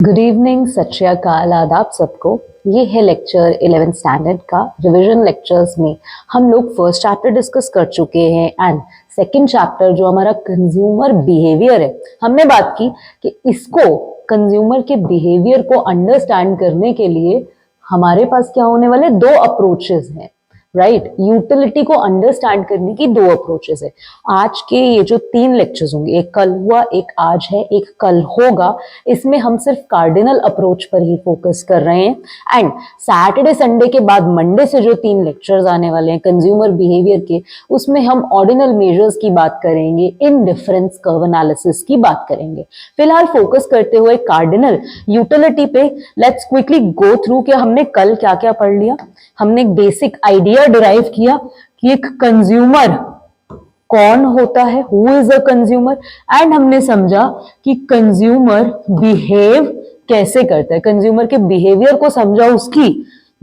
Good evening, सत श्री अकाल, आदाब सबको। ये है लेक्चर 11th स्टैंडर्ड का रिवीजन लेक्चर्स में हम लोग फर्स्ट चैप्टर डिस्कस कर चुके हैं एंड सेकंड चैप्टर जो हमारा कंज्यूमर बिहेवियर है, हमने बात की कि इसको कंज्यूमर के बिहेवियर को अंडरस्टैंड करने के लिए हमारे पास क्या होने वाले दो अप्रोचेस हैं, राइट। यूटिलिटी को अंडरस्टैंड करने की दो अप्रोचेस है। आज के ये जो 3 लेक्चर्स होंगे, एक कल हुआ, एक आज है, एक कल होगा, इसमें हम सिर्फ कार्डिनल अप्रोच पर ही फोकस कर रहे हैं एंड सैटरडे संडे के बाद मंडे से जो 3 लेक्चर्स आने वाले हैं कंज्यूमर बिहेवियर के, उसमें हम ऑर्डिनल मेजर्स की बात करेंगे, इन डिफरेंस कर्व एनालिसिस की बात करेंगे। फिलहाल फोकस करते हुए कार्डिनल यूटिलिटी पे लेट्स क्विकली गो थ्रू कि हमने कल क्या क्या पढ़ लिया। हमने एक बेसिक आइडिया डिराइव किया कि एक कंज्यूमर कौन होता है, who is a consumer, and हमने समझा कि कंज्यूमर बिहेव कैसे करता है, कंज्यूमर के बिहेवियर को समझा, उसकी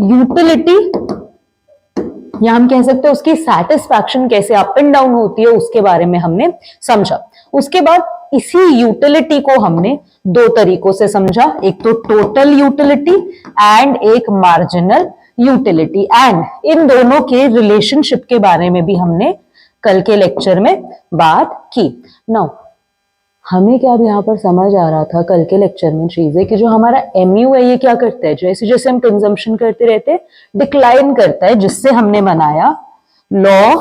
यूटिलिटी या हम कह सकते हैं उसकी सेटिस्फैक्शन कैसे अप एंड डाउन होती है उसके बारे में हमने समझा। उसके बाद इसी यूटिलिटी को हमने दो तरीकों से समझा, एक तो टोटल यूटिलिटी एंड एक मार्जिनल यूटिलिटी, एंड इन दोनों के रिलेशनशिप के बारे में भी हमने कल के लेक्चर में बात की। नाउ हमें क्या अब यहाँ पर समझ आ रहा था कल के लेक्चर में चीजें कि जो हमारा एमयू है ये क्या करता है, जैसे जैसे हम कंजम्पशन करते रहते हैं डिक्लाइन करता है, जिससे हमने बनाया law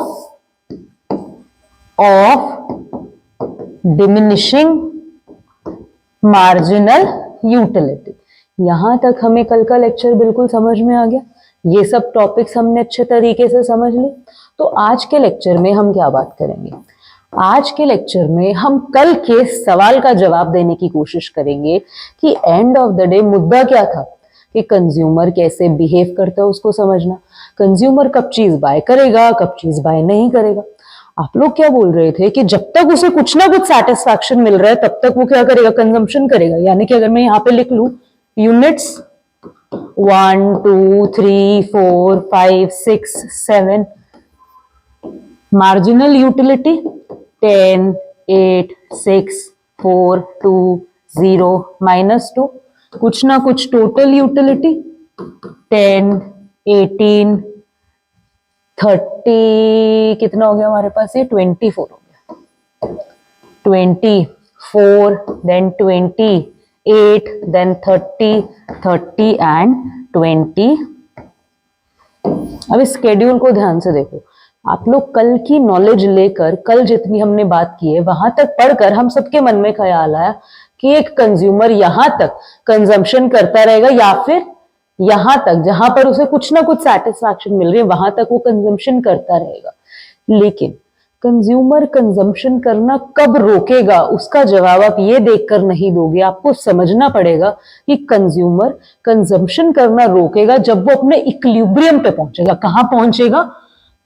of diminishing marginal utility. यहां तक हमें कल का लेक्चर बिल्कुल समझ में आ गया, ये सब टॉपिक्स हमने अच्छे तरीके से समझ लिए। तो आज के लेक्चर में हम क्या बात करेंगे, आज के लेक्चर में हम कल के सवाल का जवाब देने की कोशिश करेंगे कि एंड ऑफ द डे मुद्दा क्या था, कि कंज्यूमर कैसे बिहेव करता है उसको समझना, कंज्यूमर कब चीज बाय करेगा, कब चीज बाय नहीं करेगा। आप लोग क्या बोल रहे थे कि जब तक उसे कुछ ना कुछ सेटिस्फैक्शन मिल रहा है तब तक वो क्या करेगा, कंजम्पशन करेगा। यानी कि अगर मैं यहाँ पे लिख लू यूनिट्स 1 2 3 4 5 6 7, मार्जिनल यूटिलिटी 10 8 6 4 2 0 -2, कुछ ना कुछ टोटल यूटिलिटी 10 18 30, कितना हो गया हमारे पास, ये 24 हो गया, 24 देन 28 देन 30 एंड 20। अब इस स्केड्यूल को ध्यान से देखो, आप लोग कल की नॉलेज लेकर, कल जितनी हमने बात की है वहां तक पढ़कर हम सबके मन में ख्याल आया कि एक कंज्यूमर यहां तक कंजम्पशन करता रहेगा या फिर यहां तक जहां पर उसे कुछ ना कुछ सेटिस्फैक्शन मिल रही है वहां तक वो कंजम्पशन करता रहेगा। लेकिन कंज्यूमर कंजम्पशन करना कब रोकेगा उसका जवाब आप ये देखकर नहीं दोगे, आपको समझना पड़ेगा कि कंज्यूमर कंजम्पशन करना रोकेगा जब वो अपने इक्विलिब्रियम पे पहुंचेगा। कहां पहुंचेगा,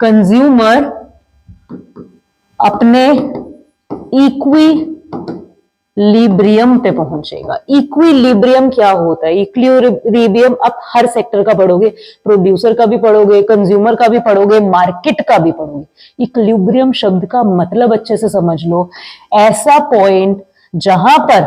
कंज्यूमर अपने इक्विलिब्रियम पे पहुंचेगा। इक्विलिब्रियम क्या होता है, इक्विलिब्रियम आप हर सेक्टर का पढ़ोगे, प्रोड्यूसर का भी पढ़ोगे, कंज्यूमर का भी पढ़ोगे, मार्केट का भी पढ़ोगे। इक्विलिब्रियम शब्द का मतलब अच्छे से समझ लो, ऐसा पॉइंट जहां पर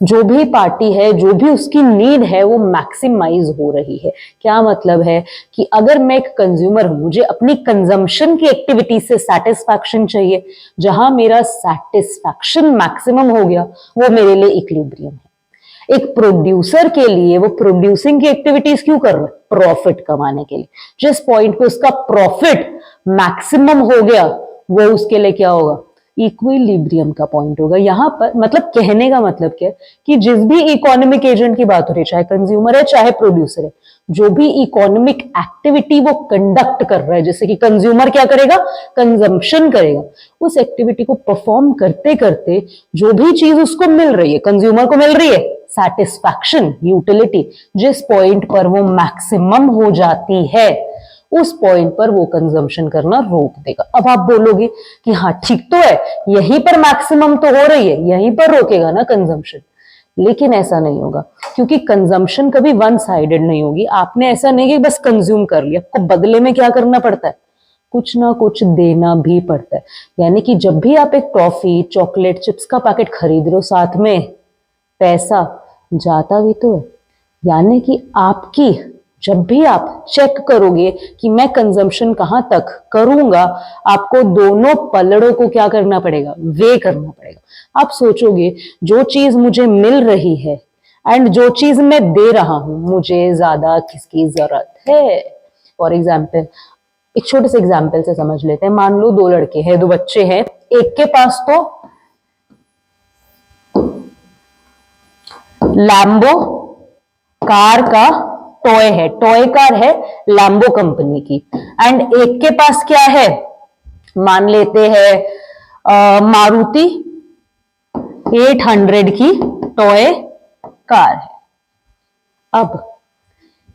जो भी पार्टी है, जो भी उसकी नीड है वो मैक्सिमाइज हो रही है। क्या मतलब है कि अगर मैं एक कंज्यूमर हूं, मुझे अपनी कंजम्पशन की एक्टिविटी से सेटिस्फैक्शन चाहिए, जहां मेरा सेटिस्फैक्शन मैक्सिमम हो गया वो मेरे लिए इक्विलिब्रियम है। एक प्रोड्यूसर के लिए वो प्रोड्यूसिंग की एक्टिविटीज क्यों कर रहा है, प्रॉफिट कमाने के लिए। जिस पॉइंट पे उसका प्रॉफिट मैक्सिमम हो गया वो उसके लिए क्या होगा, इक्विलिब्रियम का पॉइंट होगा। यहां पर मतलब कहने का मतलब क्या है कि जिस भी इकोनॉमिक एजेंट की बात हो रही है, चाहे कंज्यूमर है चाहे प्रोड्यूसर है, जो भी इकोनॉमिक एक्टिविटी वो कंडक्ट कर रहा है, जैसे कि कंज्यूमर क्या करेगा, कंजम्पशन करेगा, उस एक्टिविटी को परफॉर्म करते करते जो भी चीज उसको मिल रही है, कंज्यूमर को मिल रही है सेटिस्फैक्शन, यूटिलिटी, जिस पॉइंट पर वो मैक्सिमम हो जाती है उस पॉइंट पर वो कंजम्पशन करना रोक देगा। अब आप बोलोगे कि हाँ ठीक तो है, यहीं पर मैक्सिमम तो हो रही है, यहीं पर रोकेगा ना कंजम्पशन, लेकिन ऐसा नहीं होगा क्योंकि कंजम्पशन कभी वन साइडेड नहीं होगी। आपने ऐसा नहीं कि बस कंज्यूम कर लिया, आपको बदले में क्या करना पड़ता है, कुछ ना कुछ देना भी पड़ता है। यानी कि जब भी आप एक टॉफी, चॉकलेट, चिप्स का पैकेट खरीद रहे हो, साथ में पैसा जाता भी तो है। यानी कि आपकी जब भी आप चेक करोगे कि मैं कंजम्पशन कहाँ तक करूंगा, आपको दोनों पलड़ों को क्या करना पड़ेगा, वे करना पड़ेगा। आप सोचोगे जो चीज मुझे मिल रही है एंड जो चीज मैं दे रहा हूं, मुझे ज्यादा किसकी जरूरत है। फॉर एग्जाम्पल, एक छोटे से एग्जाम्पल से समझ लेते हैं। मान लो दो लड़के हैं, दो बच्चे हैं, एक के पास तो लैम्बो कार का टॉय है, टॉय कार है लैम्बो कंपनी की, एंड एक के पास क्या है, मान लेते हैं मारुति 800 की टॉय कार है। अब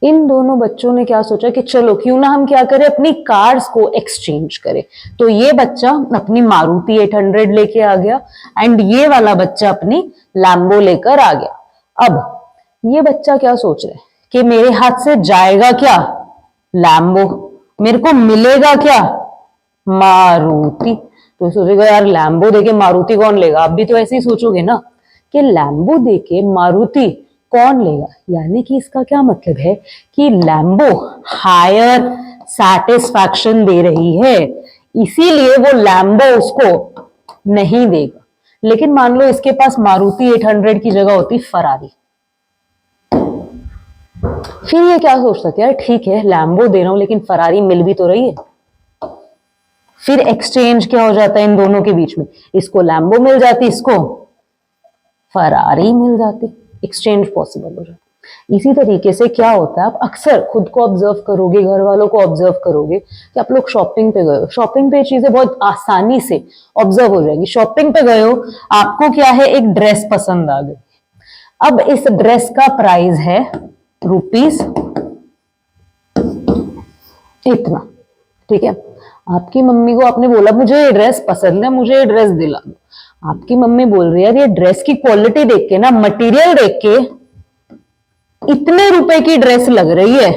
इन दोनों बच्चों ने क्या सोचा कि चलो क्यों ना हम क्या करें, अपनी कार्स को एक्सचेंज करें। तो ये बच्चा अपनी मारुति 800 लेके आ गया एंड ये वाला बच्चा अपनी लैम्बो लेकर आ गया। अब ये बच्चा क्या सोच रहा है कि मेरे हाथ से जाएगा क्या, लैम्बो, मेरे को मिलेगा क्या, मारुति। तो सोचेगा यार लैम्बो देके मारुति कौन लेगा। आप भी तो ऐसे ही सोचोगे ना कि लैम्बो देके मारुति कौन लेगा। यानी कि इसका क्या मतलब है कि लैम्बो हायर सैटिस्फैक्शन दे रही है, इसीलिए वो लैम्बो उसको नहीं देगा। लेकिन मान लो इसके पास मारुति 800 की जगह होती फरारी, फिर ये क्या सोच सकते यार ठीक है लैम्बो दे रहा हूं लेकिन फरारी मिल भी तो रही है। फिर एक्सचेंज क्या हो जाता है इन दोनों के बीच में, इसको लैम्बो मिल जाती, इसको फरारी मिल जाती, एक्सचेंज पॉसिबल हो जाता। इसी तरीके से क्या होता है, आप अक्सर खुद को ऑब्जर्व करोगे, घर वालों को ऑब्जर्व करोगे कि आप लोग शॉपिंग पे गए हो, शॉपिंग पे चीजें बहुत आसानी से ऑब्जर्व हो जाएंगी। शॉपिंग पे गए हो, आपको क्या है, एक ड्रेस पसंद आ गई। अब इस ड्रेस का प्राइस है रुपीस इतना, ठीक है। आपकी मम्मी को आपने बोला मुझे ये ड्रेस पसंद है, मुझे ये ड्रेस दिला दो। आपकी मम्मी बोल रही है यार ये ड्रेस की क्वालिटी देख के ना, मटेरियल देख के इतने रुपए की ड्रेस लग रही है,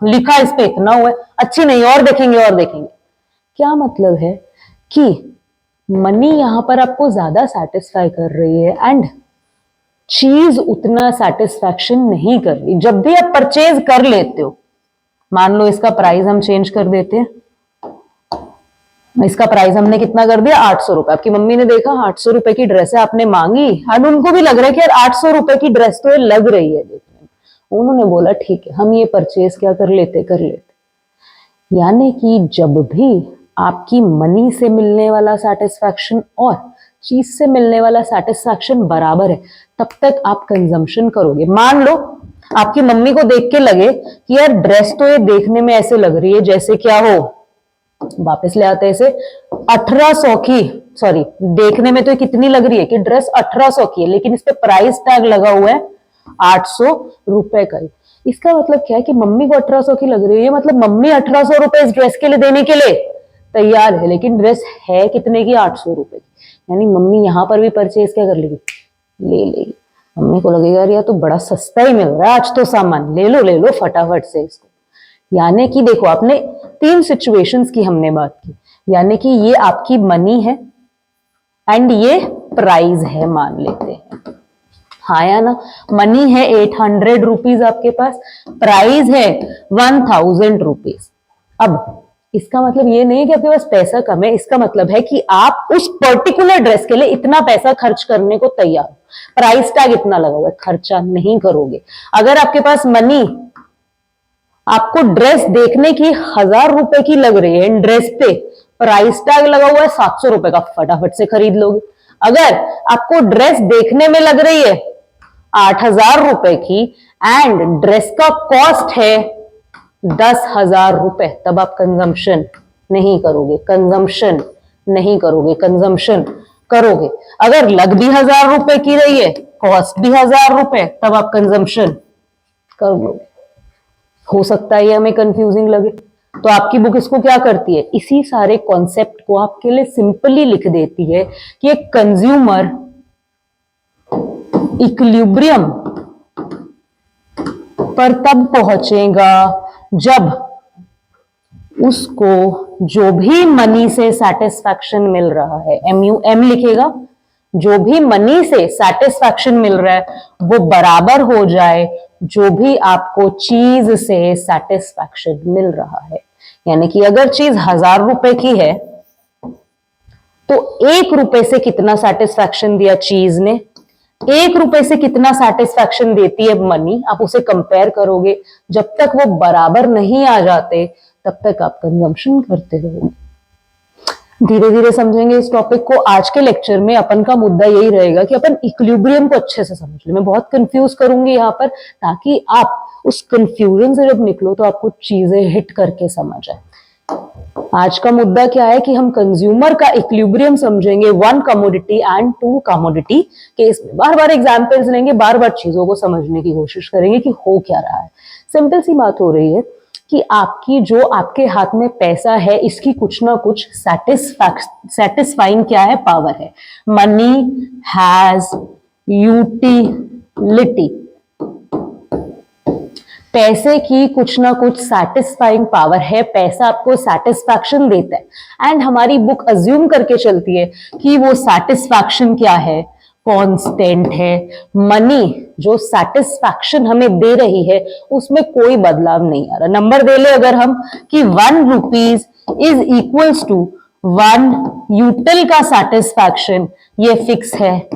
लिखा इस पे इतना हुआ है, अच्छी नहीं, और देखेंगे और देखेंगे। क्या मतलब है कि मनी यहां पर आपको ज्यादा सेटिस्फाई कर रही है एंड चीज उतना सेटिस्फैक्शन नहीं कर रही। जब भी आप परचेज कर लेते हो, मान लो इसका प्राइस हम चेंज कर देते हैं, इसका प्राइस हमने कितना कर दिया, 800 रुपए। आपकी मम्मी ने देखा 800 रुपए की ड्रेस है, आपने मांगी, और उनको भी लग रहा है कि यार 800 रुपए की ड्रेस तो ये लग रही है देखने में। उन्होंने बोला ठीक है हम ये परचेज क्या कर लेते। यानी कि जब भी आपकी मनी से मिलने वाला सेटिस्फैक्शन और चीज से मिलने वाला सेटिस्फैक्शन बराबर है, तब तक आप कंजम्पशन करोगे। मान लो आपकी मम्मी को देख के लगे कि यार ड्रेस तो ये देखने में ऐसे लग रही है जैसे क्या हो, वापस ले आते हैं इसे, 1800 की, सॉरी देखने में तो कितनी लग रही है कि ड्रेस 1800 की है, लेकिन इस पे प्राइस टैग लगा हुआ है 800 रुपए का। इसका मतलब क्या है कि मम्मी को 1800 की लग रही है, मतलब मम्मी 1800 रुपए इस ड्रेस के लिए देने के लिए तैयार है, लेकिन ड्रेस है कितने की, 800 रुपए की। यानी मम्मी यहां पर भी परचेज क्या कर लेगी, ले लेगी। मम्मी को लगेगा यार तो बड़ा सस्ता ही मिल रहा है आज तो सामान, ले लो फटाफट से इसको। यानी कि देखो आपने 3 सिचुएशंस की हमने बात की, यानी कि ये आपकी मनी है एंड ये प्राइस है मान लेते हैं, हाँ या ना। मनी है 800 रुपीज आपके पास, प्राइस है 1000 रुपीज। अब इसका मतलब ये नहीं है कि आपके पास पैसा कम है, इसका मतलब है कि आप उस पर्टिकुलर ड्रेस के लिए इतना पैसा खर्च करने को तैयार हो। प्राइस टैग इतना लगा हुआ है, खर्चा नहीं करोगे। अगर आपके पास मनी, आपको ड्रेस देखने की 1000 रुपए की लग रही है, ड्रेस पे प्राइस टैग लगा हुआ है 700 रुपए का, फटाफट से खरीद लोगे। अगर आपको ड्रेस देखने में लग रही है 8000 रुपए की एंड ड्रेस का कॉस्ट है 10,000 रुपए, तब आप कंजम्पशन नहीं करोगे, कंजम्पशन नहीं करोगे, कंजम्पशन करोगे। अगर लग भी 1000 रुपए की रही है, कॉस्ट भी 1000 रुपए, तब आप कंजम्पशन कर लोगे। हो सकता है ये हमें कंफ्यूजिंग लगे, तो आपकी बुक इसको क्या करती है, इसी सारे कॉन्सेप्ट को आपके लिए सिंपली लिख देती है कि एक कंज्यूमर इक्विलिब्रियम पर तब पहुंचेगा जब उसको जो भी मनी से सेटिस्फैक्शन मिल रहा है, MUM लिखेगा, जो भी मनी से सेटिस्फैक्शन मिल रहा है वो बराबर हो जाए जो भी आपको चीज से सेटिस्फैक्शन मिल रहा है। यानी कि अगर चीज 1000 रुपए की है तो 1 रुपए से कितना सेटिस्फैक्शन दिया चीज ने, 1 रुपए से कितना सेटिस्फैक्शन देती है मनी, आप उसे कंपेयर करोगे। जब तक वो बराबर नहीं आ जाते तब तक आप कंजम्पशन करते रहोगे। धीरे धीरे समझेंगे इस टॉपिक को। आज के लेक्चर में अपन का मुद्दा यही रहेगा कि अपन इक्विलिब्रियम को अच्छे से समझ ले। मैं बहुत कंफ्यूज करूंगी यहाँ पर, ताकि आप उस कंफ्यूजन से जब निकलो तो आपको चीजें हिट करके समझ आए। आज का मुद्दा क्या है कि हम कंज्यूमर का इक्विलिब्रियम समझेंगे, one commodity and two commodity case में। बार बार एग्जाम्पल्स लेंगे, बार बार चीजों को समझने की कोशिश करेंगे कि हो क्या रहा है। सिंपल सी बात हो रही है कि आपकी जो आपके हाथ में पैसा है इसकी कुछ ना कुछ सेटिस्फाइंग क्या है, पावर है। मनी हैज यूटिलिटी, पैसे की कुछ ना कुछ सेटिस्फाइंग पावर है। पैसा आपको सेटिस्फैक्शन देता है एंड हमारी बुक अज्यूम करके चलती है कि वो सेटिस्फैक्शन क्या है, कांस्टेंट है। मनी जो सेटिस्फैक्शन हमें दे रही है उसमें कोई बदलाव नहीं आ रहा। नंबर दे ले अगर हम कि 1 rupees is equals to 1 util का सेटिस्फैक्शन, ये फिक्स है,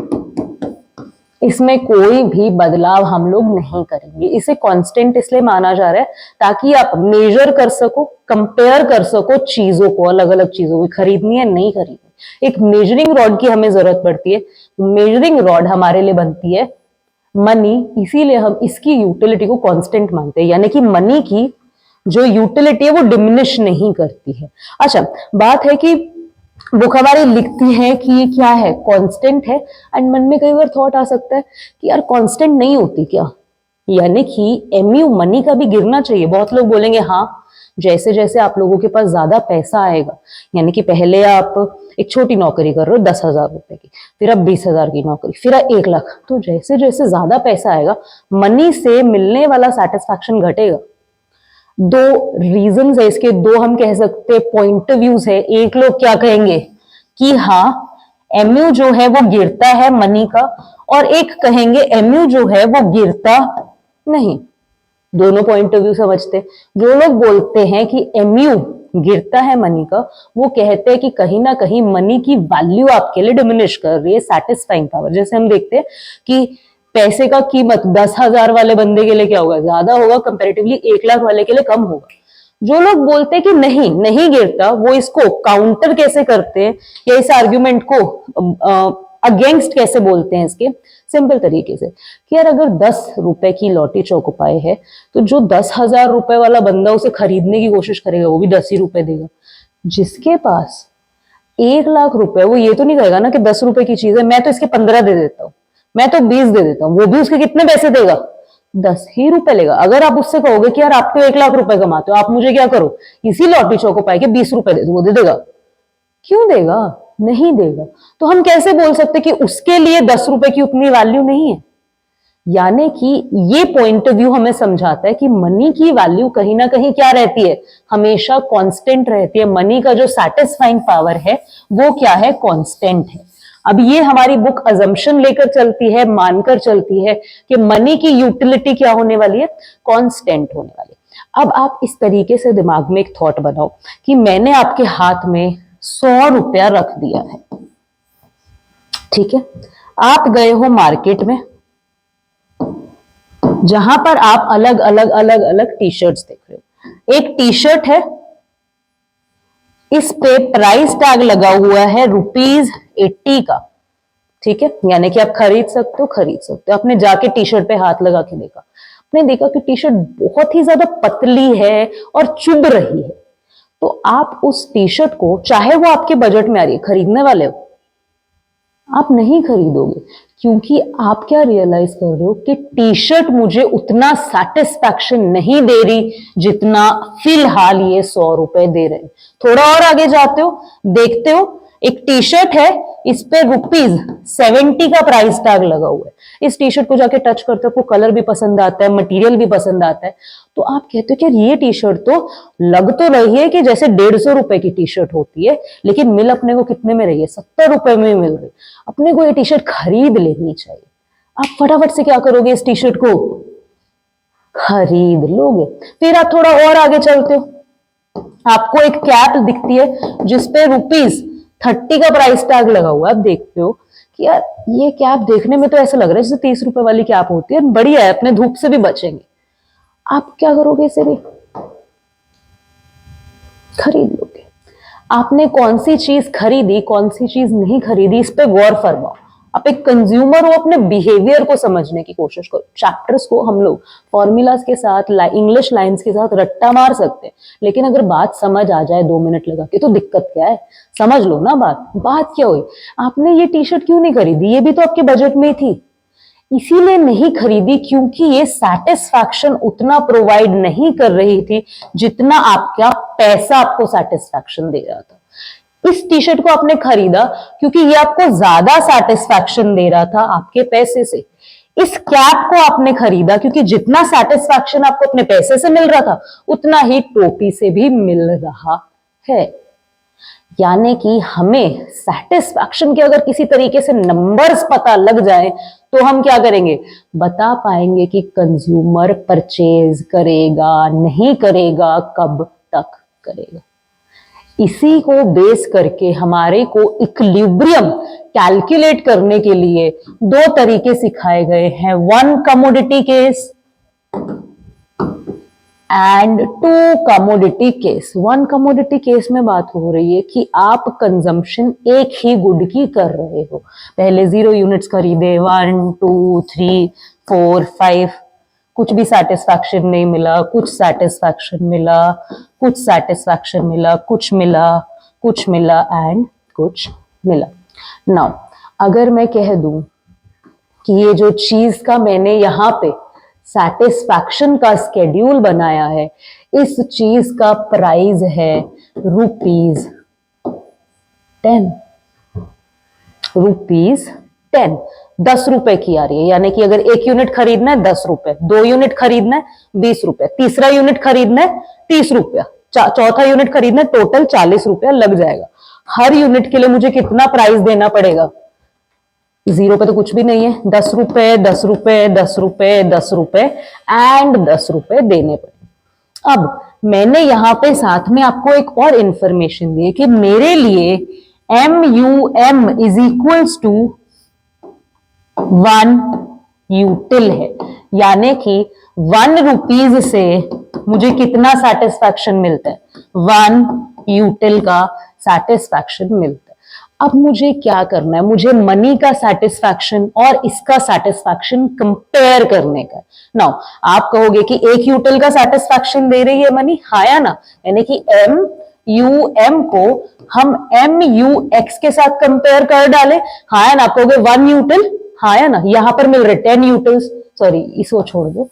इसमें कोई भी बदलाव हम लोग नहीं करेंगे। इसे कांस्टेंट इसलिए माना जा रहा है ताकि आप मेजर कर सको, कंपेयर कर सको चीजों को, अलग अलग चीजों को। खरीदनी है नहीं खरीदनी, एक मेजरिंग रॉड की हमें जरूरत पड़ती है। मेजरिंग रॉड हमारे लिए बनती है मनी, इसीलिए हम इसकी यूटिलिटी को कांस्टेंट मानते हैं। यानी कि मनी की जो यूटिलिटी है वो डिमिनिश नहीं करती है। अच्छा, बात है कि बुक हमारी लिखती है कि ये क्या है, कांस्टेंट है। एंड मन में कई बार थॉट आ सकता है कि यार कांस्टेंट नहीं होती क्या, यानी कि एमयू मनी का भी गिरना चाहिए। बहुत लोग बोलेंगे हाँ, जैसे जैसे आप लोगों के पास ज्यादा पैसा आएगा, यानी कि पहले आप एक छोटी नौकरी कर रहे हो 10,000 रुपए की, फिर आप 20,000 की नौकरी, फिर 1 लाख, तो जैसे जैसे ज्यादा पैसा आएगा मनी से मिलने वाला सेटिस्फैक्शन घटेगा। दो रीजंस है इसके, दो हम कह सकते पॉइंट ऑफ व्यूज है। एक लोग क्या कहेंगे कि हाँ एमयू जो है वो गिरता है मनी का, और एक कहेंगे एमयू जो है वो गिरता नहीं। दोनों पॉइंट ऑफ व्यू समझते। जो लोग बोलते हैं कि एमयू गिरता है मनी का, वो कहते हैं कि कहीं ना कहीं मनी की वैल्यू आपके लिए डिमिनिश कर रही है, सेटिस्फाइंग पावर। जैसे हम देखते हैं कि पैसे का कीमत 10,000 वाले बंदे के लिए क्या होगा, ज्यादा होगा कंपैरेटिवली 1 लाख वाले के लिए कम होगा। जो लोग बोलते हैं कि नहीं नहीं गिरता, वो इसको काउंटर कैसे करते हैं या इस आर्ग्यूमेंट को अगेंस्ट कैसे बोलते हैं, इसके सिंपल तरीके से कि यार अगर 10 रुपए की लौटी चौकोपाई है तो जो 10,000 रुपए वाला बंदा उसे खरीदने की कोशिश करेगा वो भी 10 ही रुपए देगा। जिसके पास 1 लाख रुपए, वो ये तो नहीं कहेगा ना कि 10 रुपए की चीज है मैं तो इसके 15 दे देता हूँ, मैं तो 20 दे देता हूँ, वो भी उसके कितने पैसे देगा, 10 ही रुपए लेगा। अगर आप उससे कहोगे कि यार आप तो 1 लाख रुपए कमाते हो, आप मुझे क्या करो इसी लॉटरी चौकोपाई के 20 रुपए दे दो, वो दे देगा? क्यों देगा? नहीं देगा। तो हम कैसे बोल सकते कि उसके लिए 10 रुपए की उतनी वैल्यू नहीं है? यानी कि ये पॉइंट ऑफ व्यू हमें समझाता है कि मनी की वैल्यू कहीं ना कहीं क्या रहती है, हमेशा कांस्टेंट रहती है। मनी का जो सेटिस्फाइंग पावर है वो क्या है, कांस्टेंट है। अब ये हमारी बुक अजम्पशन लेकर चलती है, मानकर चलती है कि मनी की यूटिलिटी क्या होने वाली है, कांस्टेंट होने वाली है। अब आप इस तरीके से दिमाग में एक थॉट बनाओ कि मैंने आपके हाथ में 100 रुपया रख दिया है, ठीक है। आप गए हो मार्केट में जहां पर आप अलग अलग टी शर्ट्स देख रहे हो। एक टी शर्ट है, इस पे प्राइस टैग लगा हुआ है ₹80 का, ठीक है। यानी कि आप खरीद सकते हो। आपने जाके टी शर्ट पे हाथ लगा के देखा, आपने देखा कि टी शर्ट बहुत ही ज्यादा पतली है और चुभ रही है। तो आप उस टी शर्ट को, चाहे वो आपके बजट में आ रही है, खरीदने वाले हो? आप नहीं खरीदोगे, क्योंकि आप क्या रियलाइज कर रहे हो कि टी शर्ट मुझे उतना सेटिस्फैक्शन नहीं दे रही जितना फिलहाल ये 100 रुपए दे रहे हैं। थोड़ा और आगे जाते हो, देखते हो एक टी शर्ट है, इस पे ₹70 का प्राइस टैग लगा हुआ है। इस टी शर्ट को जाके टच करते हो, आपको कलर भी पसंद आता है, मटेरियल भी पसंद आता है, तो आप कहते हो कि ये टी शर्ट तो लग तो रही है कि जैसे ₹150 की टी शर्ट होती है, लेकिन मिल अपने को कितने में रही है, ₹70 में मिल रही। अपने को ये टी शर्ट खरीद लेनी चाहिए। आप फटाफट से क्या करोगे, इस टी शर्ट को खरीद लोगे। फिर आप थोड़ा और आगे चलते हो, आपको एक कैप दिखती है जिसपे ₹30 का प्राइस टैग लगा हुआ है। आप देखते हो कि यार ये कैप देखने में तो ऐसा लग रहा है जैसे ₹30 वाली कैप होती है, बढ़िया है, अपने धूप से भी बचेंगे। आप क्या करोगे, इसे भी खरीद लोगे। आपने कौन सी चीज खरीदी, कौन सी चीज नहीं खरीदी, इस पे गौर फरमाओ। आप एक कंज्यूमर हो, अपने बिहेवियर को समझने की कोशिश करो। चैप्टर्स को हम लोग फॉर्मूलाज के साथ, इंग्लिश लाइंस के साथ रट्टा मार सकते हैं, लेकिन अगर बात समझ आ जाए 2 मिनट लगा के तो दिक्कत क्या है, समझ लो ना बात क्या हुई। आपने ये टी शर्ट क्यों नहीं खरीदी, ये भी तो आपके बजट में थी, इसीलिए नहीं खरीदी क्योंकि ये सेटिस्फैक्शन उतना प्रोवाइड नहीं कर रही थी जितना आपका पैसा आपको सेटिस्फैक्शन दे रहा था। इस टी शर्ट को आपने खरीदा क्योंकि ये आपको ज्यादा सेटिस्फैक्शन दे रहा था आपके पैसे से। इस कैप को आपने खरीदा क्योंकि जितना सेटिस्फैक्शन आपको अपने पैसे से मिल रहा था उतना ही टोपी से भी मिल रहा है। यानी कि हमें सेटिस्फैक्शन के अगर किसी तरीके से नंबर्स पता लग जाए तो हम क्या करेंगे, बता पाएंगे कि कंज्यूमर परचेज करेगा, नहीं करेगा, कब तक करेगा। इसी को बेस करके हमारे को इक्विलिब्रियम कैलकुलेट करने के लिए 2 तरीके सिखाए गए हैं, 1 commodity case and 2 commodity case. 1 commodity case में बात हो रही है कि आप कंजम्पशन एक ही गुड की कर रहे हो, पहले 0 यूनिट्स खरीदे, 1 2 3 4 5, कुछ भी सेटिस्फैक्शन नहीं मिला, कुछ सेटिस्फैक्शन मिला, कुछ सेटिस्फैक्शन मिला, कुछ मिला, कुछ मिला एंड कुछ मिला। नाउ अगर मैं कह दूं कि ये जो चीज का मैंने यहां पे सेटिस्फैक्शन का स्केड्यूल बनाया है, इस चीज का प्राइस है ₹10, ₹10, ₹10 की आ रही है। यानी कि अगर 1 यूनिट खरीदना है ₹10, 2 यूनिट खरीदना है ₹20, तीसरा यूनिट खरीदना है ₹30, चौथा यूनिट खरीदना है, टोटल ₹40 लग जाएगा। हर यूनिट के लिए मुझे कितना प्राइस देना पड़ेगा, 0 पे तो कुछ भी नहीं है, ₹10, ₹10, ₹10, ₹10 एंड ₹10 देने पड़े। अब मैंने यहां पे साथ में आपको एक और इंफॉर्मेशन दी है कि मेरे लिए MUM is equals to 1 util है, यानी कि ₹1 से मुझे कितना सेटिस्फैक्शन मिलता है, 1 यूटिल का सेटिस्फैक्शन मिलता है। अब मुझे क्या करना है, मुझे मनी का सेटिस्फैक्शन और इसका सेटिस्फैक्शन कंपेयर करने का। नाउ आप कहोगे कि 1 यूटिल का सेटिस्फैक्शन दे रही है मनी, हाँ या ना, यानी कि MUM को हम MUX के साथ कंपेयर कर डाले, हाँ या ना। आप कहोगे 1 यूटिल, हाँ या ना, यहां पर मिल रहे 10 यूटिल्स, सॉरी इसको छोड़ दो,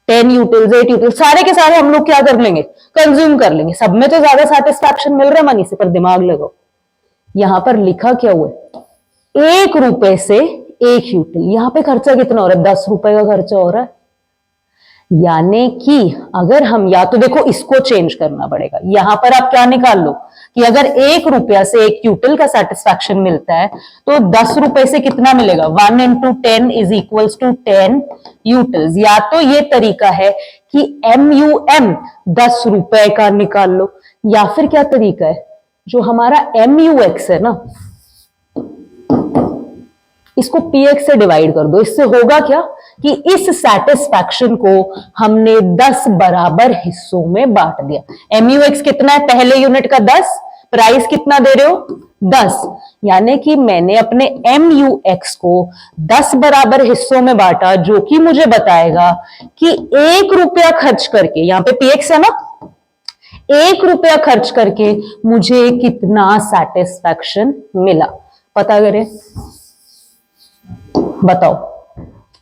10 यूटिल्स 8 यूटिल्स सारे के सारे हम लोग क्या कर लेंगे, कंज्यूम कर लेंगे। सब में तो ज्यादा सेटिस्फैक्शन मिल रहा है मनी से, पर दिमाग लगाओ यहां पर लिखा क्या हुआ है, ₹1 से 1 यूटिल, यहां पे खर्चा कितना हो रहा है, ₹10 का खर्चा हो रहा है। यानी कि अगर हम, या तो देखो इसको चेंज करना पड़ेगा, यहां पर आप क्या निकाल लो कि अगर ₹1 से 1 यूटिल का सेटिस्फैक्शन मिलता है तो ₹10 से कितना मिलेगा, 1 into 10 is equals to 10 utils. या तो ये तरीका है कि MUM ₹10 का निकाल लो, या फिर क्या तरीका है, जो हमारा MUX है ना, इसको PX से डिवाइड कर दो। इससे होगा क्या कि इस सेटिस्फैक्शन को हमने 10 बराबर हिस्सों में बांट दिया। MUX कितना है, पहले यूनिट का 10, प्राइस कितना दे रहे हो, 10, यानी कि मैंने अपने MUX को 10 बराबर हिस्सों में बांटा, जो कि मुझे बताएगा कि ₹1 खर्च करके, यहां पे PX है ना, ₹1 खर्च करके मुझे कितना सेटिस्फैक्शन मिला। पता करें, बताओ,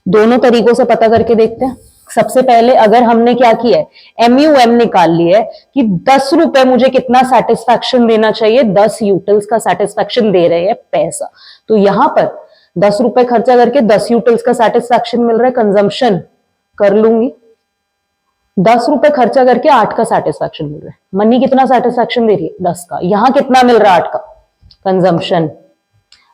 दोनों तरीकों से पता करके देखते हैं। सबसे पहले अगर हमने क्या किया है, MUM निकाल लिया है कि 10 रुपए मुझे कितना सेटिस्फैक्शन देना चाहिए, 10 यूटिल्स का सेटिस्फैक्शन दे रहे हैं पैसा। तो यहां पर 10 रुपए खर्चा करके 10 यूटिल्स का सेटिस्फैक्शन मिल रहा है, कंजम्पशन कर लूंगी। 10 रुपए खर्चा करके 8 का सेटिस्फैक्शन मिल रहा है। मनी कितना सेटिस्फैक्शन दे रही है, 10 का। यहां कितना मिल रहा है, 8 का। कंजम्पशन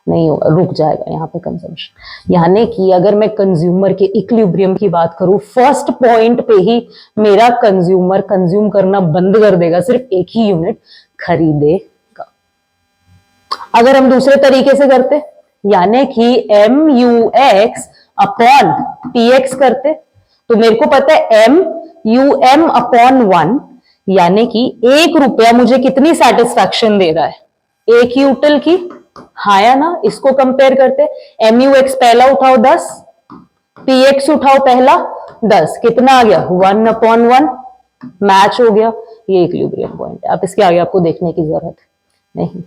नहीं होगा, रुक जाएगा यहाँ पे कंजम्पशन। यानी कि अगर मैं कंज्यूमर के इक्विलिब्रियम की बात करूं, फर्स्ट पॉइंट पे ही मेरा कंज्यूमर कंज्यूम करना बंद कर देगा, सिर्फ एक ही यूनिट खरीदेगा। अगर हम दूसरे तरीके से करते, यानी कि MUX अपॉन PX करते, तो मेरे को पता है MUM अपॉन 1, यानी कि 1 रुपया मुझे कितनी सेटिस्फैक्शन दे रहा है, एक यूटिल की। हाँ या ना, इसको कंपेयर करते। MUX पहला उठाओ 10, PX उठाओ पहला 10, कितना आ गया 1 अपॉन 1, मैच हो गया। ये इक्विलिब्रियम पॉइंट है। आप इसके आगे आपको देखने की जरूरत नहीं,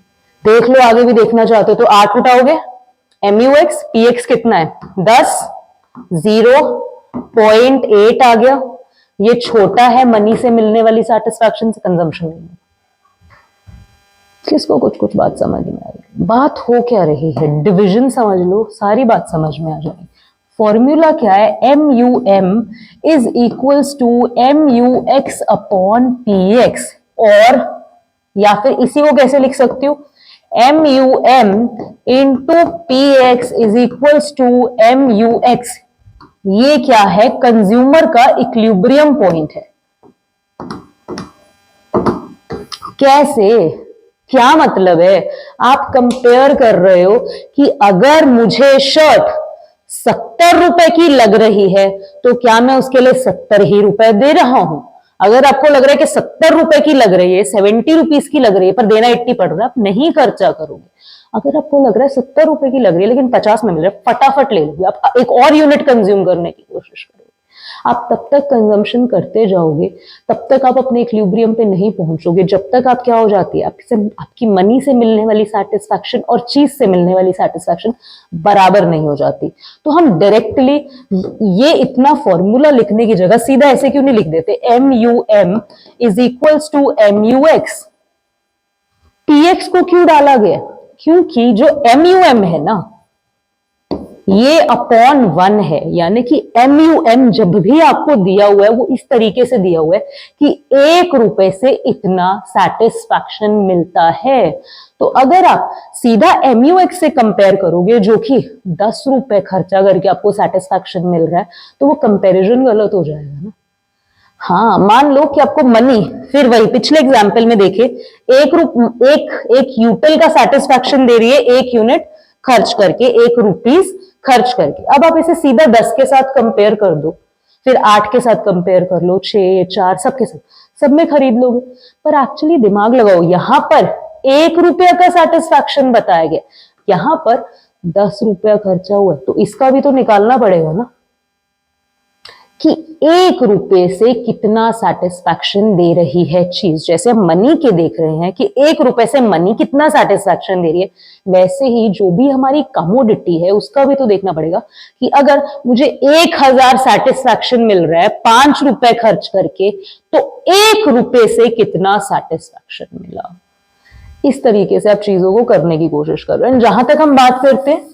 देख लो। आगे भी देखना चाहते हो तो 8 उठाओगे, MUX, PX कितना है 10, 0.8 आ गया। ये छोटा है मनी से मिलने वाली सेटिस्फैक्शन से, कंजम्पशन नहीं। किसको कुछ कुछ बात समझ में आ रही है? बात हो क्या रही है, डिवीजन समझ लो, सारी बात समझ में आ जाएगी। फॉर्मूला क्या है, MUM is equals to MUX upon PX, और या फिर इसी को कैसे लिख सकती हूँ, MUM into PX is equals to MUX। ये क्या है, कंज्यूमर का इक्विलिब्रियम पॉइंट है। कैसे, क्या मतलब है, आप कंपेयर कर रहे हो कि अगर मुझे शर्ट 70 रुपए की लग रही है तो क्या मैं उसके लिए 70 ही रुपए दे रहा हूं। अगर आपको लग रहा है कि 70 रुपए की लग रही है, 70 रुपीज की लग रही है, पर देना 80 पड़ रहा है, आप नहीं खर्चा करोगे। अगर आपको लग रहा है 70 रुपए की लग रही है लेकिन 50 में मिल रहा है, फटाफट ले लोगे, आप एक और यूनिट कंज्यूम करने की कोशिश करोगे। आप तब तक कंजम्पशन करते जाओगे, तब तक आप अपने इक्विलिब्रियम पे नहीं पहुंचोगे, जब तक आप क्या हो जाती है, आपकी मनी से मिलने वाली सेटिस्फैक्शन और चीज से मिलने वाली सेटिस्फैक्शन बराबर नहीं हो जाती। तो हम डायरेक्टली ये इतना फॉर्मूला लिखने की जगह सीधा ऐसे क्यों नहीं लिख देते, MUM is equals to MUX। PX को क्यों डाला गया, क्योंकि जो MUM है ना, ये अपॉन 1 है। यानी कि MUM जब भी आपको दिया हुआ है वो इस तरीके से दिया हुआ है कि 1 रुपए से इतना सेटिस्फैक्शन मिलता है। तो अगर आप सीधा MUX से कंपेयर करोगे, जो कि 10 रुपए खर्चा करके आपको सेटिस्फैक्शन मिल रहा है, तो वो कंपैरिजन गलत हो जाएगा ना। हाँ, मान लो कि आपको मनी, फिर वही पिछले एग्जाम्पल में देखे, एक यूटिल का सेटिस्फैक्शन दे रही है, एक यूनिट खर्च करके, 1 रुपीज खर्च करके। अब आप इसे सीधा 10 के साथ कंपेयर कर दो, फिर 8 के साथ कंपेयर कर लो, 6, 4, सबके साथ, सब में खरीद लोगे। पर एक्चुअली दिमाग लगाओ, यहां पर 1 रुपया का सेटिस्फैक्शन बताया गया, यहां पर 10 रुपया खर्चा हुआ, तो इसका भी तो निकालना पड़ेगा ना कि 1 रुपए से कितना सेटिस्फैक्शन दे रही है चीज। जैसे हम मनी के देख रहे हैं कि 1 रुपए से मनी कितना सेटिस्फैक्शन दे रही है, वैसे ही जो भी हमारी कमोडिटी है उसका भी तो देखना पड़ेगा कि अगर मुझे 1000 सेटिस्फैक्शन मिल रहा है 5 रुपए खर्च करके, तो 1 रुपए से कितना सेटिस्फैक्शन मिला। इस तरीके से आप चीजों को करने की कोशिश कर रहे हैं। जहां तक हम बात करते हैं,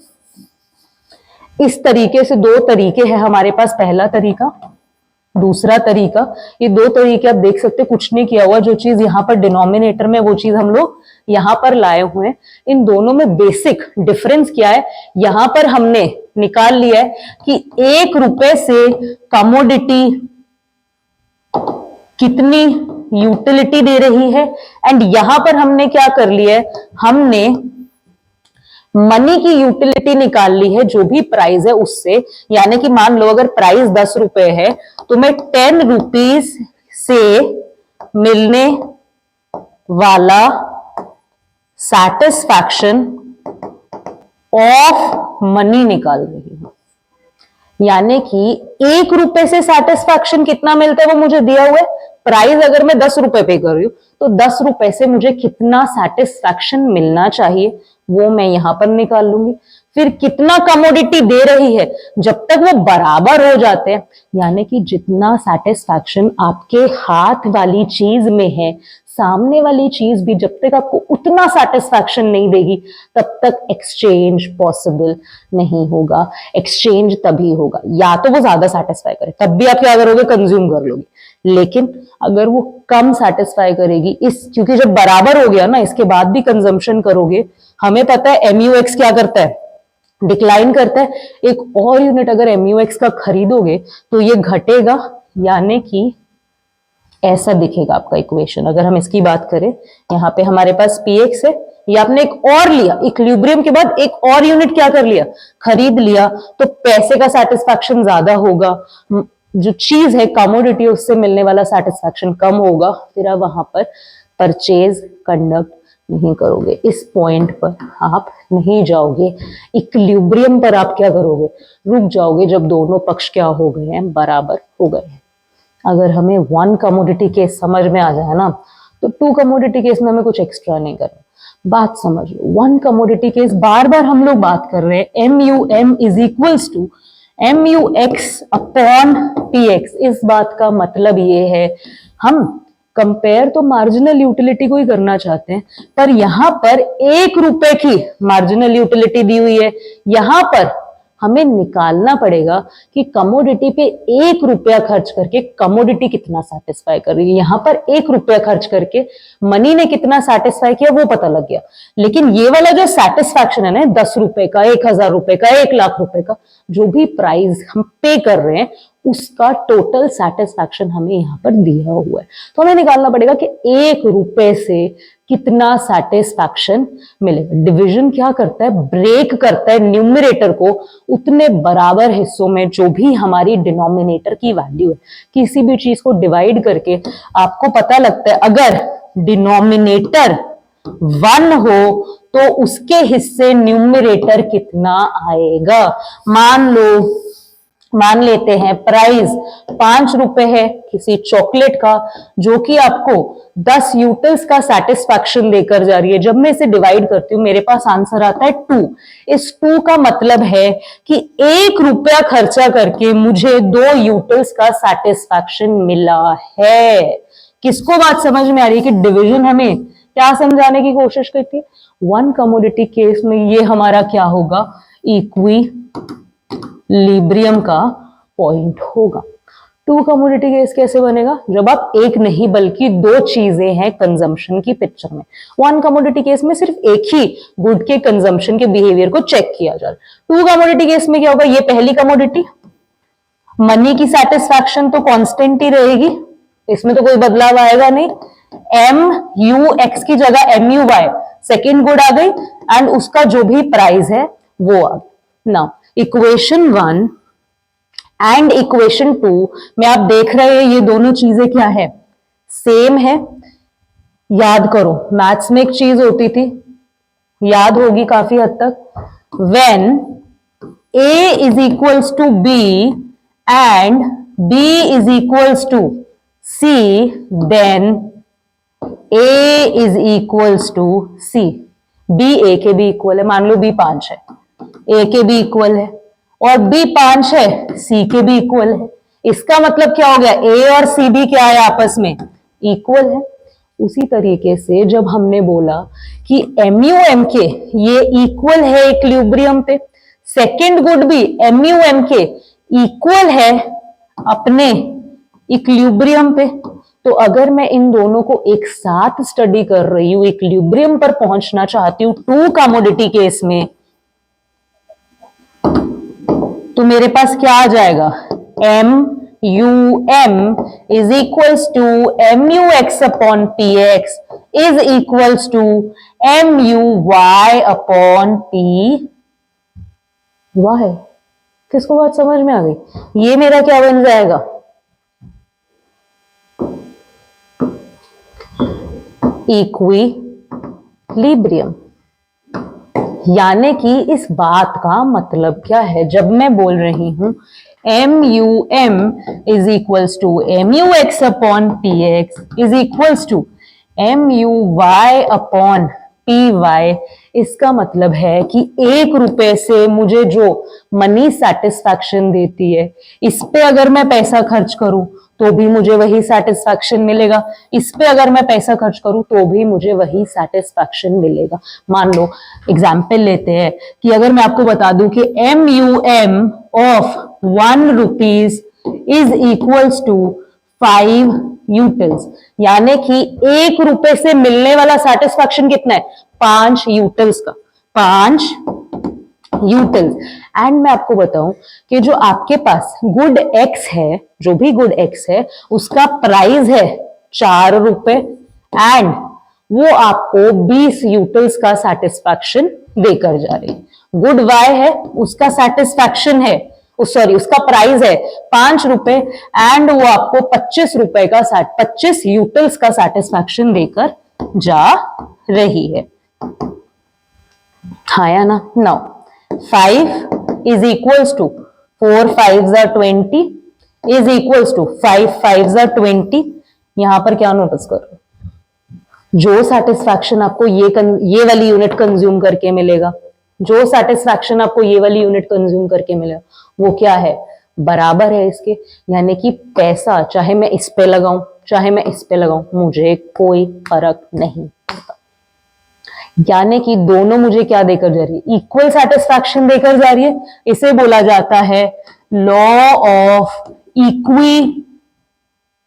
इस तरीके से 2 तरीके हैं हमारे पास, पहला तरीका, दूसरा तरीका। ये 2 तरीके आप देख सकते हैं, कुछ नहीं किया हुआ, जो चीज यहां पर डिनोमिनेटर में वो चीज हम लोग यहां पर लाए हुए हैं। इन दोनों में बेसिक डिफरेंस क्या है, यहां पर हमने निकाल लिया है कि 1 रुपए से कमोडिटी कितनी यूटिलिटी दे रही है, एंड यहां पर हमने क्या कर लिया है, हमने मनी की यूटिलिटी निकाल ली है, जो भी प्राइस है उससे। यानी कि मान लो अगर प्राइस 10 रुपए है तो मैं 10 रुपीज से मिलने वाला सेटिस्फैक्शन ऑफ मनी निकाल रही हूं। यानी कि 1 रुपए से सेटिस्फैक्शन कितना मिलता है वो मुझे दिया हुआ है। प्राइस अगर मैं 10 रुपए पे कर रही हूं तो 10 रुपए से मुझे कितना सेटिस्फैक्शन मिलना चाहिए वो मैं यहां पर निकाल लूंगी। फिर कितना कमोडिटी दे रही है, जब तक वो बराबर हो जाते हैं, यानी कि जितना सेटिस्फैक्शन आपके हाथ वाली चीज में है, सामने वाली चीज भी जब तक आपको उतना सेटिस्फैक्शन नहीं देगी, तब तक एक्सचेंज पॉसिबल नहीं होगा। एक्सचेंज तभी होगा या तो वो ज्यादा सेटिस्फाई करे, तब भी आप क्या करोगे, कंज्यूम कर लोगे। लेकिन अगर वो कम सेटिस्फाई करेगी, इस क्योंकि जब बराबर हो गया ना, इसके बाद भी कंजम्पशन करोगे, हमें पता है MUX क्या करता है, डिक्लाइन करता है। एक और यूनिट अगर MUX का खरीदोगे तो ये घटेगा, यानी कि ऐसा दिखेगा आपका इक्वेशन। अगर हम इसकी बात करें, यहाँ पे हमारे पास PX है, ये आपने एक और लिया, इक्विलिब्रियम के बाद एक और यूनिट क्या कर लिया, खरीद लिया, तो पैसे का सेटिस्फैक्शन ज्यादा होगा, जो चीज है कमोडिटी उससे मिलने वाला सेटिस्फैक्शन कम होगा, फिर आप वहां पर परचेज कंडक्ट नहीं करोगे। इस पॉइंट पर आप नहीं जाओगे, इक्विलिब्रियम पर आप क्या करोगे, रुक जाओगे जब दोनों पक्ष क्या हो गए हैं, बराबर हो गए हैं। अगर हमें वन कमोडिटी केस समझ में आ जाए ना, तो टू कमोडिटी केस में हमें कुछ एक्स्ट्रा नहीं करना। बात समझ लो, वन कमोडिटी केस बार बार हम लोग बात कर रहे हैं, MUM is equals to MUX upon PX। इस बात का मतलब ये है, हम कंपेयर तो मार्जिनल यूटिलिटी को ही करना चाहते हैं, पर यहां पर 1 रुपए की मार्जिनल यूटिलिटी दी हुई है, यहां पर हमें निकालना पड़ेगा कि कमोडिटी पे 1 रुपया खर्च करके कमोडिटी कितना सेटिस्फाई कर रही है। यहां पर 1 रुपया खर्च करके मनी ने कितना सेटिस्फाई किया वो पता लग गया, लेकिन ये वाला जो सेटिस्फैक्शन है ना, 10 रुपए का, 1000 रुपए का, 1 लाख रुपए का, जो भी प्राइस हम पे कर रहे हैं, उसका टोटल सेटिस्फैक्शन हमें यहाँ पर दिया हुआ है। तो हमें निकालना पड़ेगा कि 1 रुपए से कितना सेटिस्फैक्शन मिलेगा। डिवीजन क्या करता है, ब्रेक करता है न्यूमरेटर को उतने बराबर हिस्सों में, जो भी हमारी डिनोमिनेटर की वैल्यू है। किसी भी चीज को डिवाइड करके आपको पता लगता है, अगर डिनोमिनेटर 1 हो तो उसके हिस्से न्यूमरेटर कितना आएगा। मान लेते हैं प्राइस 5 रुपए है किसी चॉकलेट का, जो कि आपको 10 यूटिल्स का सेटिस्फैक्शन देकर जा रही है। जब मैं इसे डिवाइड करती हूँ, मेरे पास आंसर आता है 2। इस 2 का मतलब है कि 1 रुपया खर्चा करके मुझे 2 यूटिल्स का सेटिस्फैक्शन मिला है। किसको बात समझ में आ रही है कि डिवीजन हमें क्या समझाने की कोशिश करती है। वन कमोडिटी केस में ये हमारा क्या होगा, इक्विलिब्रियम का पॉइंट होगा। टू कमोडिटी केस कैसे बनेगा, जब आप एक नहीं बल्कि 2 चीजें हैं कंजम्पशन की पिक्चर में। वन कमोडिटी केस में सिर्फ एक ही गुड के कंजम्पशन के बिहेवियर को चेक किया जा रहा है। टू कमोडिटी केस में क्या होगा, ये पहली कमोडिटी, मनी की सेटिस्फैक्शन तो कांस्टेंट ही रहेगी, इसमें तो कोई बदलाव आएगा नहीं। MUX की जगह MUY सेकेंड गुड आ गई, एंड उसका जो भी प्राइस है वो आ गया। नाउ इक्वेशन 1 एंड इक्वेशन 2 में आप देख रहे हैं, ये दोनों चीजें क्या है, सेम है। याद करो, मैथ्स में एक चीज होती थी, याद होगी काफी हद तक, when A is equals to B and B is equals to C, then A is equals to C। B A के भी इक्वल है, मान लो B 5 है, A के भी इक्वल है, और B 5 है, C के भी इक्वल है। इसका मतलब क्या हो गया, A और C भी क्या है, आपस में इक्वल है। उसी तरीके से जब हमने बोला कि MUM के ये इक्वल है इक्विलिब्रियम पे, सेकेंड गुड भी MUM के इक्वल है अपने इक्विलिब्रियम पे, तो अगर मैं इन दोनों को एक साथ स्टडी कर रही हूं, इक्विलिब्रियम पर पहुंचना चाहती हूं टू कमोडिटी केस में, तो मेरे पास क्या आ जाएगा, MUM is equals to MUX upon PX is equals to MUY upon PY। किसको बात समझ में आ गई, ये मेरा क्या बन जाएगा, इक्विलिब्रियम। यानी कि इस बात का मतलब क्या है, जब मैं बोल रही हूं MUM is equals to MUX upon PX is equals to MUY upon PY, इसका मतलब है कि 1 रुपए से मुझे जो मनी सेटिस्फैक्शन देती है, इस पे अगर मैं पैसा खर्च करूं तो भी मुझे वही सेटिस्फैक्शन मिलेगा, इस पे अगर मैं पैसा खर्च करूं तो भी मुझे वही सेटिस्फैक्शन मिलेगा। मान लो एग्जाम्पल लेते हैं कि अगर मैं आपको बता दूं कि MUM of 1 rupees is equals to 5 utils, यानी कि 1 रुपए से मिलने वाला सेटिस्फैक्शन कितना है, 5 यूटिल्स का, 5 यूटिल्स। एंड मैं आपको बताऊं कि जो आपके पास गुड एक्स है, जो भी गुड एक्स है, उसका प्राइस है 4 रुपए एंड वो आपको 20 यूटिल्स का सेटिस्फैक्शन देकर जा रही है। गुड वाई है, उसका सेटिस्फैक्शन है, सॉरी उसका प्राइस है 5 रुपए एंड वो आपको 25 रुपए का 25 यूटिल्स का सेटिस्फैक्शन देकर जा रही है। हाँ या ना? Now 5 is equals to 4 5s are 20 is equals to 5 5s are 20। यहां पर क्या नोटिस करो, जो सेटिस्फैक्शन आपको ये वाली यूनिट कंज्यूम करके मिलेगा, जो सेटिस्फैक्शन आपको ये वाली यूनिट कंज्यूम करके मिलेगा, वो क्या है, बराबर है इसके। यानी कि पैसा चाहे मैं इस पे लगाऊं चाहे मैं इस पे लगाऊं, मुझे कोई फर्क नहीं पड़ता। यानी कि दोनों मुझे क्या देकर जा रही है, इक्वल सेटिस्फैक्शन देकर जा रही है। इसे बोला जाता है law of equi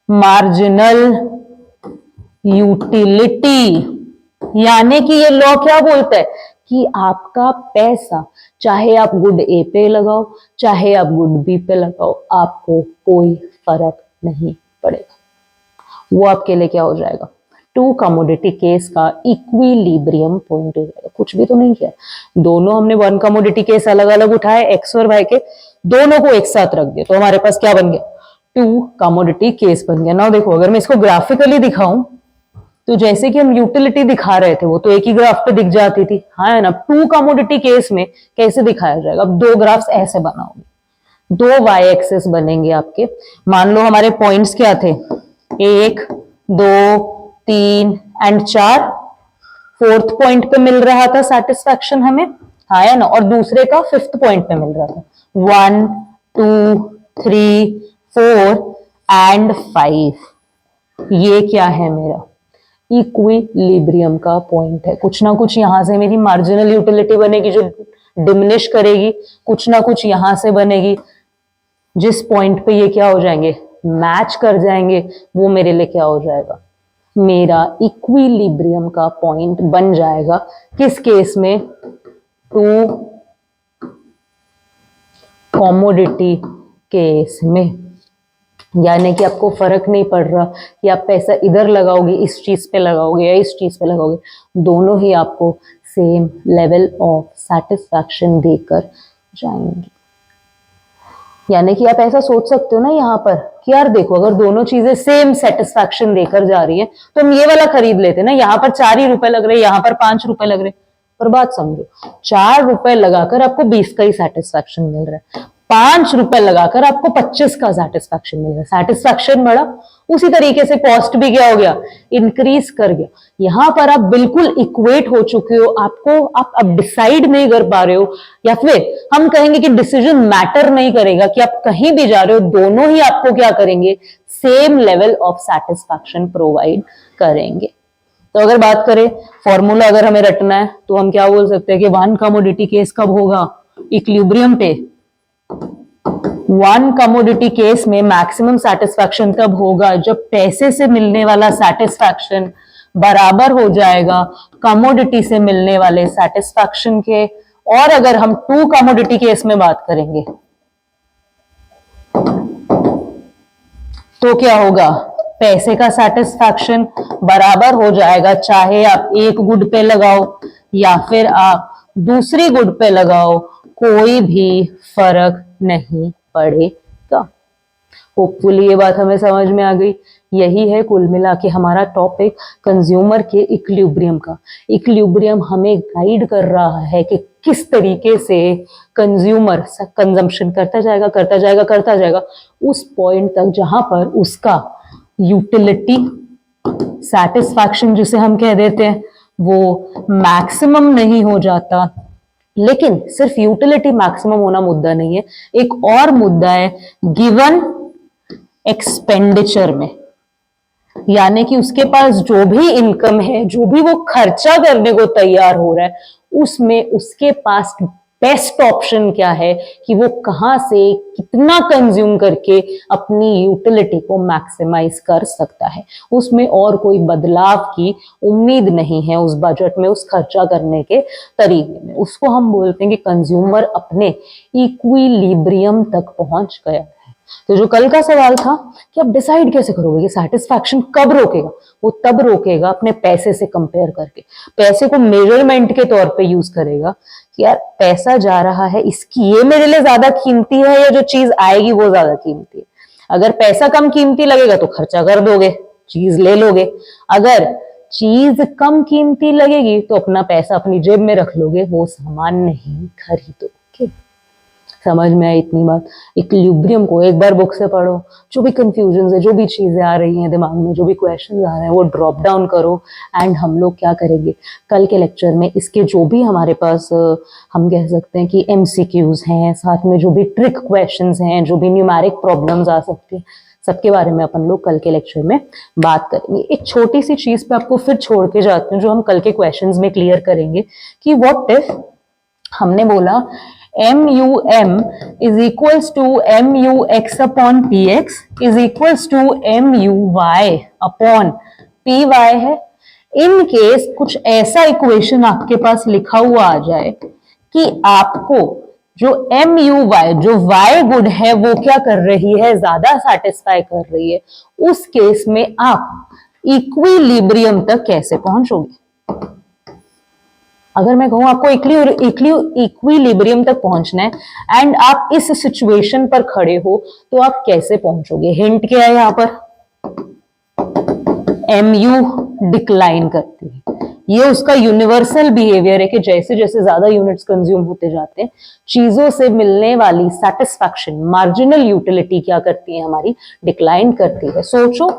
marginal utility. यानी कि ये लॉ क्या बोलता है कि आपका पैसा चाहे आप गुड ए पे लगाओ चाहे आप गुड बी पे लगाओ, आपको कोई फर्क नहीं पड़ेगा। वो आपके लिए क्या हो जाएगा, टू कमोडिटी केस का इक्विलिब्रियम पॉइंट हो जाएगा। कुछ भी तो नहीं किया, दोनों हमने वन कमोडिटी केस अलग अलग उठाए एक्स और वाई के, दोनों को एक साथ रख दिया तो हमारे पास क्या बन गया, टू कमोडिटी केस बन गया। ना देखो अगर मैं इसको ग्राफिकली दिखाऊं तो जैसे कि हम यूटिलिटी दिखा रहे थे वो तो एक ही ग्राफ पे दिख जाती थी, हाँ है ना। टू कमोडिटी केस में कैसे दिखाया जाएगा, अब दो ग्राफ्स ऐसे बनाओगे, दो वाई एक्सेस बनेंगे आपके। मान लो हमारे पॉइंट्स क्या थे, 1 2 3 एंड 4, फोर्थ पॉइंट पे मिल रहा था सेटिस्फैक्शन हमें, हाँ है ना, और दूसरे का फिफ्थ पॉइंट पे मिल रहा था 1 2 3 4 एंड 5। ये क्या है, मेरा इक्विलिब्रियम का पॉइंट है। कुछ ना कुछ यहां से मेरी मार्जिनल यूटिलिटी बनेगी जो डिमिनिश करेगी, कुछ ना कुछ यहां से बनेगी, जिस पॉइंट पे ये क्या हो जाएंगे, मैच कर जाएंगे, वो मेरे लिए क्या हो जाएगा, मेरा इक्विलिब्रियम का पॉइंट बन जाएगा। किस केस में, टू कमोडिटी केस में। यानी कि आपको फर्क नहीं पड़ रहा कि आप पैसा इधर लगाओगे, इस चीज पे लगाओगे या इस चीज पे लगाओगे, दोनों ही आपको सेम लेवल ऑफ सेटिस्फैक्शन देकर जाएंगे। यानी कि आप ऐसा सोच सकते हो ना यहाँ पर कि यार देखो अगर दोनों चीजें सेम सेटिस्फैक्शन देकर जा रही है तो हम ये वाला खरीद लेते ना, यहाँ पर 4 ही रुपए लग रहे, यहाँ पर 5 रुपए लग रहे। पर बात समझो, 4 रुपए लगाकर आपको 20 का ही सेटिस्फैक्शन मिल रहा है, 5 रुपए लगाकर आपको 25 का सेटिस्फैक्शन मिल रहा है। सेटिस्फैक्शन बढ़ा, उसी तरीके से कॉस्ट भी क्या हो गया, इंक्रीज कर गया। यहां पर आप बिल्कुल इक्वेट हो चुके हो, आपको आप अब डिसाइड नहीं कर पा रहे हो, या फिर हम कहेंगे कि डिसीजन मैटर नहीं करेगा कि आप कहीं भी जा रहे हो, दोनों ही आपको क्या करेंगे, same level of satisfaction provide करेंगे। तो अगर बात करें फॉर्मूला अगर हमें रटना है तो हम क्या बोल सकते हैं कि वन कमोडिटी केस कब होगा, इक्विलिब्रियम पे। वन कमोडिटी केस में मैक्सिमम सेटिस्फैक्शन तब होगा जब पैसे से मिलने वाला सेटिस्फैक्शन बराबर हो जाएगा कमोडिटी से मिलने वाले सेटिस्फैक्शन के। और अगर हम टू कमोडिटी केस में बात करेंगे तो क्या होगा, पैसे का सेटिस्फैक्शन बराबर हो जाएगा, चाहे आप एक गुड पे लगाओ या फिर आप दूसरी गुड पे लगाओ, कोई भी फर्क नहीं पड़ेगा। होपफुली ये बात हमें समझ में आ गई। यही है कुल मिला के हमारा टॉपिक कंज्यूमर के इक्विलिब्रियम का। इक्विलिब्रियम हमें गाइड कर रहा है कि किस तरीके से कंज्यूमर कंजम्पशन करता जाएगा करता जाएगा करता जाएगा उस पॉइंट तक जहां पर उसका यूटिलिटी सेटिस्फैक्शन जिसे हम कह देते हैं वो मैक्सिमम नहीं हो जाता। लेकिन सिर्फ यूटिलिटी मैक्सिमम होना मुद्दा नहीं है, एक और मुद्दा है गिवन एक्सपेंडिचर में, यानी कि उसके पास जो भी इनकम है, जो भी वो खर्चा करने को तैयार हो रहा है, उसमें उसके पास बेस्ट ऑप्शन क्या है कि वो कहां से कितना कंज्यूम करके अपनी यूटिलिटी को मैक्सिमाइज कर सकता है। उसमें और कोई बदलाव की उम्मीद नहीं है उस बजट में, उस खर्चा करने के तरीके में। उसको हम बोलते हैं कि कंज्यूमर अपने इक्विलिब्रियम तक पहुंच गया। तो जो कल का सवाल था कि आप डिसाइड कैसे करोगे कि सेटिस्फैक्शन कब रोकेगा, वो तब रोकेगा अपने पैसे से कंपेयर करके, पैसे को मेजरमेंट के तौर पे यूज करेगा कि यार पैसा जा रहा है, इसकी ये मेरे लिए ज्यादा कीमती है या जो चीज आएगी वो ज्यादा कीमती है। अगर पैसा कम कीमती लगेगा तो खर्चा कर दोगे, चीज ले लोगे। अगर चीज कम कीमती लगेगी तो अपना पैसा अपनी जेब में रख लोगे, वो सामान नहीं खरीदोगे। समझ में आई इतनी बात? इक्विलिब्रियम को एक बार बुक से पढ़ो, जो भी कंफ्यूजन है, जो भी चीजें आ रही हैं दिमाग में, जो भी क्वेश्चन आ रहे हैं, वो ड्रॉप डाउन करो। एंड हम लोग क्या करेंगे कल के लेक्चर में, इसके जो भी हमारे पास हम कह सकते हैं कि एमसीक्यूज हैं, साथ में जो भी ट्रिक क्वेश्चंस हैं, जो भी न्यूमेरिक प्रॉब्लम्स आ सकती हैं, सबके बारे में अपन लोग कल के लेक्चर में बात करेंगे। एक छोटी सी चीज पे आपको फिर छोड़ के जाते हैं जो हम कल के क्वेश्चंस में क्लियर करेंगे कि व्हाट इफ हमने बोला MUM is equals to MUX upon PX is equals to MUY upon PY है। इन केस कुछ ऐसा इक्वेशन आपके पास लिखा हुआ आ जाए कि आपको जो MUY, जो Y गुड है, वो क्या कर रही है, ज्यादा सेटिस्फाई कर रही है, उस केस में आप इक्विलिब्रियम तक कैसे पहुंचोगे। अगर मैं कहूं आपको इक्विलिब्रियम तक पहुंचना है एंड आप इस सिचुएशन पर खड़े हो तो आप कैसे पहुंचोगे। हिंट क्या है यहाँ पर, MU डिक्लाइन करती है। ये उसका यूनिवर्सल बिहेवियर है कि जैसे जैसे ज्यादा यूनिट्स कंज्यूम होते जाते हैं, चीजों से मिलने वाली सेटिस्फैक्शन, मार्जिनल यूटिलिटी क्या करती है हमारी, डिक्लाइन करती है। सोचो।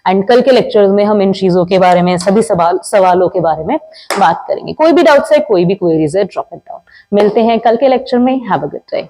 एंड कल के लेक्चर्स में हम इन चीजों के बारे में, सभी सवालों के बारे में बात करेंगे। कोई भी डाउट्स है, कोई भी क्वेरीज है, ड्रॉप इट डाउन। मिलते हैं कल के लेक्चर में। Have a good day.